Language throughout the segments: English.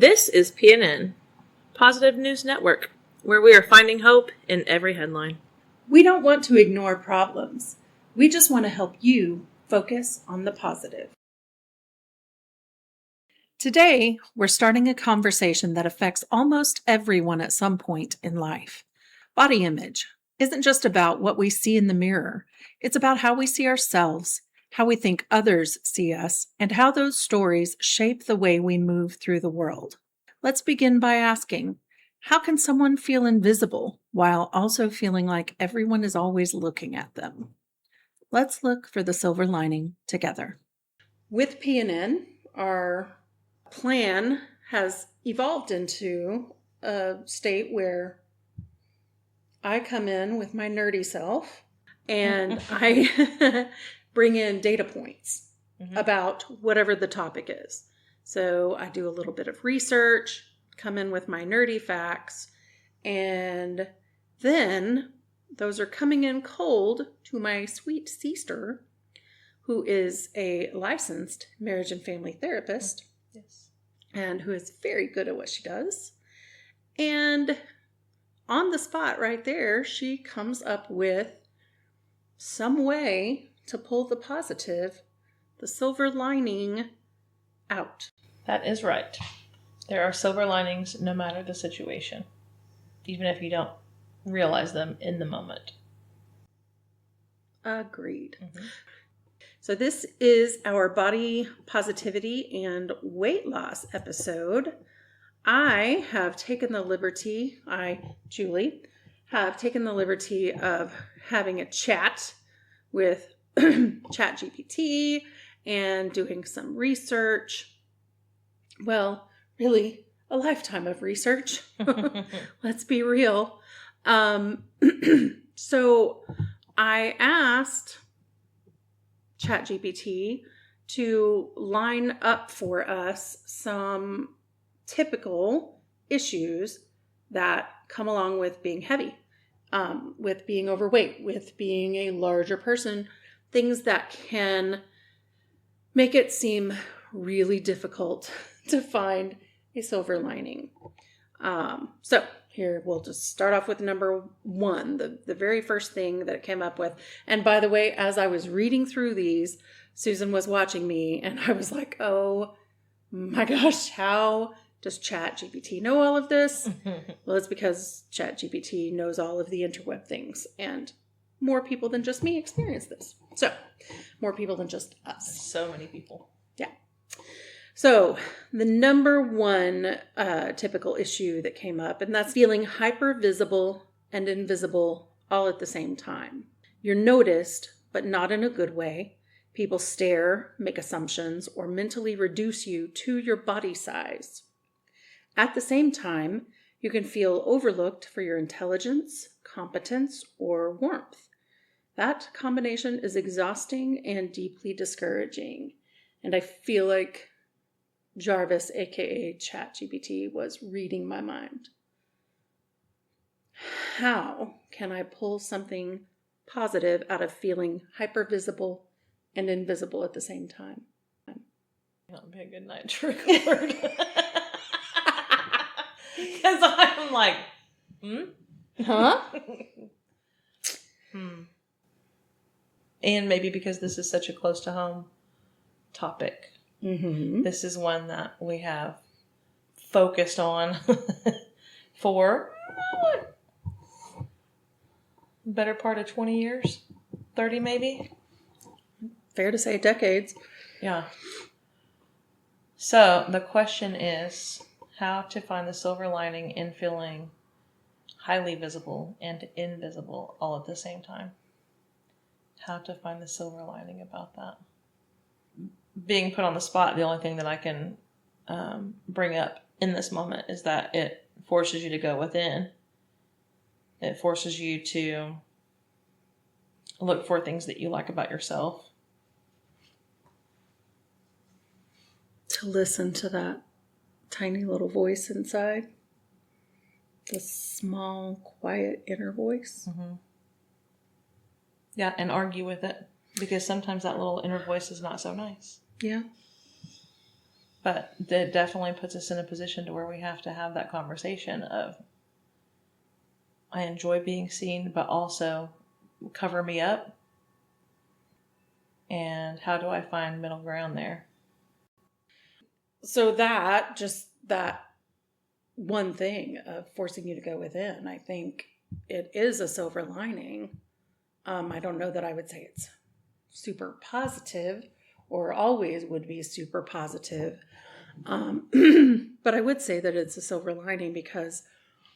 This is PNN, Positive News Network, where we are finding hope in every headline. We don't want to ignore problems. We just want to help you focus on the positive. Today, we're starting a conversation that affects almost everyone at some point in life. Body image isn't just about what we see in the mirror. It's about how we see ourselves, how we think others see us, and how those stories shape the way we move through the world. Let's begin by asking, how can someone feel invisible while also feeling like everyone is always looking at them? Let's look for the silver lining together. With PNN, our plan has evolved into a state where I come in with my nerdy self and I bring in data points about whatever the topic is. So I do a little bit of research, come in with my nerdy facts, and then those are coming in cold to my sweet seester, who is a licensed marriage and family therapist. Yes. And who is very good at what she does. And on the spot right there, she comes up with some way to pull the positive, the silver lining out. That is right. There are silver linings no matter the situation, even if you don't realize them in the moment. Agreed. So this is our body positivity and weight loss episode. I have taken the liberty, Julie, have taken the liberty of having a chat with ChatGPT and doing some research. Well, really, a lifetime of research. Let's be real. So I asked ChatGPT to line up for us some typical issues that come along with being heavy, with being overweight, with being a larger person, things that can make it seem really difficult to find a silver lining. So here, we'll just start off with number one, the very first thing that it came up with. And by the way, as I was reading through these, Susan was watching me and I was like, oh my gosh, how does ChatGPT know all of this? Well, it's because ChatGPT knows all of the interweb things, and more people than just me experience this. So, more people than just us. So many people. Yeah. So, the number one typical issue that came up, and that's feeling hyper visible and invisible all at the same time. You're noticed, but not in a good way. People stare, make assumptions, or mentally reduce you to your body size. At the same time, you can feel overlooked for your intelligence, competence, or warmth. That combination is exhausting and deeply discouraging. And I feel like Jarvis, aka ChatGPT, was reading my mind. How can I pull something positive out of feeling hypervisible and invisible at the same time? That would be a good night to record. Because I'm like, Huh? And maybe because this is such a close to home topic. This is one that we have focused on for better part of 20 years, 30 maybe. Fair to say decades. Yeah. So the question is how to find the silver lining in feeling highly visible and invisible all at the same time. How to find the silver lining about that. Being put on the spot, the only thing that I can bring up in this moment is that it forces you to go within. It forces you to look for things that you like about yourself. To listen to that tiny little voice inside. The small, quiet inner voice. Yeah, and argue with it. Because sometimes that little inner voice is not so nice. Yeah. But that definitely puts us in a position to where we have to have that conversation of, I enjoy being seen, but also cover me up. And how do I find middle ground there? So that one thing of forcing you to go within, I think it is a silver lining. I don't know that I would say it's super positive or always would be super positive. But I would say that it's a silver lining because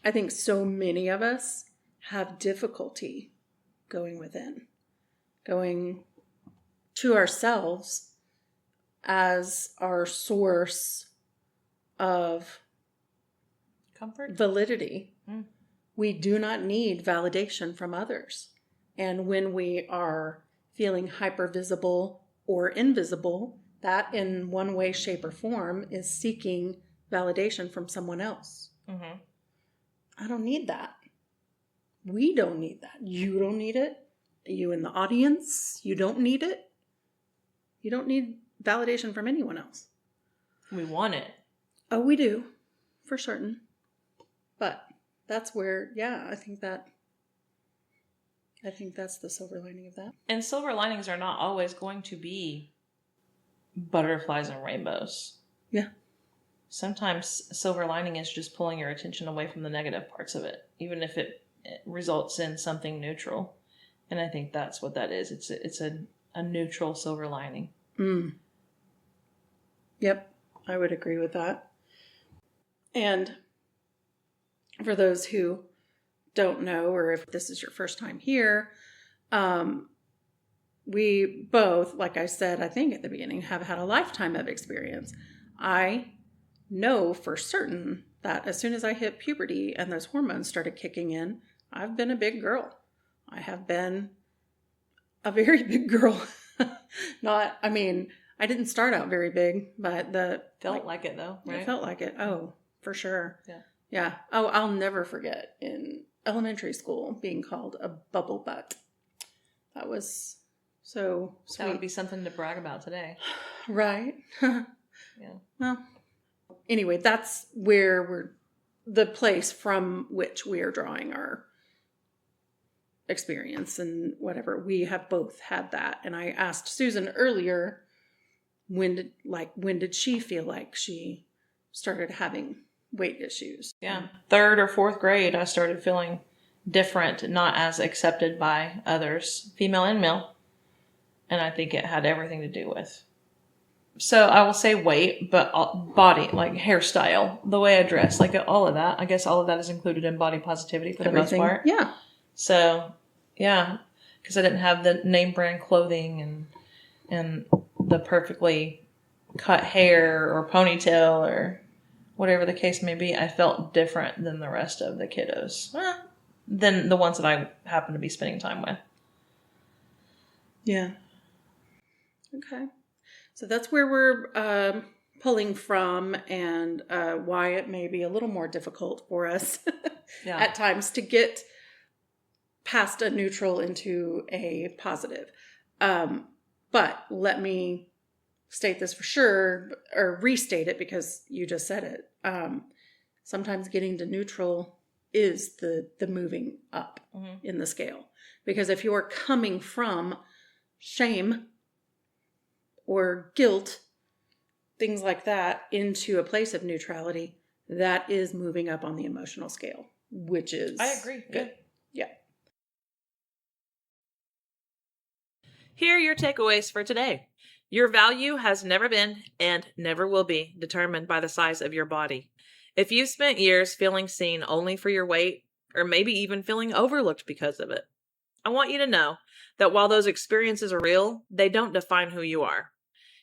I think so many of us have difficulty going within, going to ourselves as our source of Comfort? validity. We do not need validation from others. And when we are feeling hypervisible or invisible, that in one way, shape, or form is seeking validation from someone else. Mm-hmm. I don't need that. We don't need that. You don't need it. You in the audience, you don't need it. You don't need validation from anyone else. We want it. Oh, we do, for certain. But that's where, I think that's the silver lining of that. And silver linings are not always going to be butterflies and rainbows. Yeah. Sometimes silver lining is just pulling your attention away from the negative parts of it, even if it results in something neutral. And I think that's what that is. It's a neutral silver lining. Yep, I would agree with that. And for those who don't know, or if this is your first time here, we both, like I said, I think at the beginning, have had a lifetime of experience. I know for certain that as soon as I hit puberty and those hormones started kicking in, I've been a big girl. I have been a very big girl. I didn't start out very big, but felt like it though, right? It felt like it. Oh, for sure. Yeah. Yeah. Oh, I'll never forget in elementary school being called a bubble butt. That was so sweet. That would be something to brag about today. Right. Yeah. Well, anyway, that's where the place from which we are drawing our experience and whatever. We have both had that. And I asked Susan earlier, when did she feel like she started having weight issues? Yeah. 3rd or 4th grade, I started feeling different, not as accepted by others, female and male. And I think it had everything to do with. So I will say weight, but body, like hairstyle, the way I dress, like all of that. I guess all of that is included in body positivity for the most part. Yeah. So, yeah, because I didn't have the name brand clothing and the perfectly cut hair or ponytail or whatever the case may be. I felt different than the rest of the kiddos, than the ones that I happen to be spending time with. Yeah. Okay. So that's where we're pulling from and why it may be a little more difficult for us at times to get past a neutral into a positive. But let me state this for sure, or restate it because you just said it. Sometimes getting to neutral is the moving up in the scale. Because if you're coming from shame or guilt, things like that, into a place of neutrality, that is moving up on the emotional scale, which is... I agree. Good. Yeah. Here are your takeaways for today. Your value has never been and never will be determined by the size of your body. If you've spent years feeling seen only for your weight, or maybe even feeling overlooked because of it, I want you to know that while those experiences are real, they don't define who you are.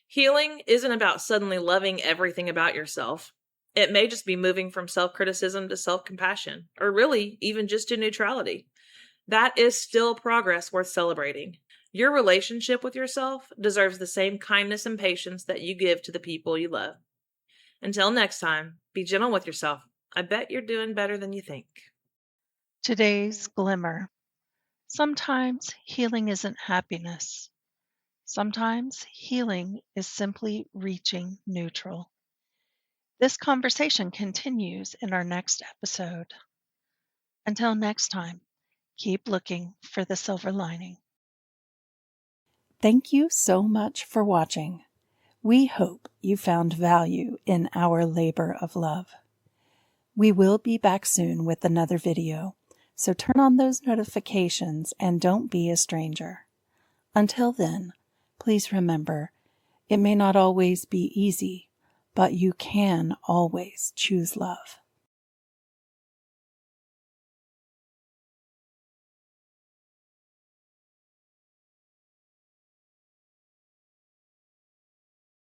Healing isn't about suddenly loving everything about yourself. It may just be moving from self-criticism to self-compassion, or really even just to neutrality. That is still progress worth celebrating. Your relationship with yourself deserves the same kindness and patience that you give to the people you love. Until next time, be gentle with yourself. I bet you're doing better than you think. Today's Glimmer. Sometimes healing isn't happiness. Sometimes healing is simply reaching neutral. This conversation continues in our next episode. Until next time, keep looking for the silver lining. Thank you so much for watching. We hope you found value in our labor of love. We will be back soon with another video, so turn on those notifications and don't be a stranger. Until then, please remember, it may not always be easy, but you can always choose love.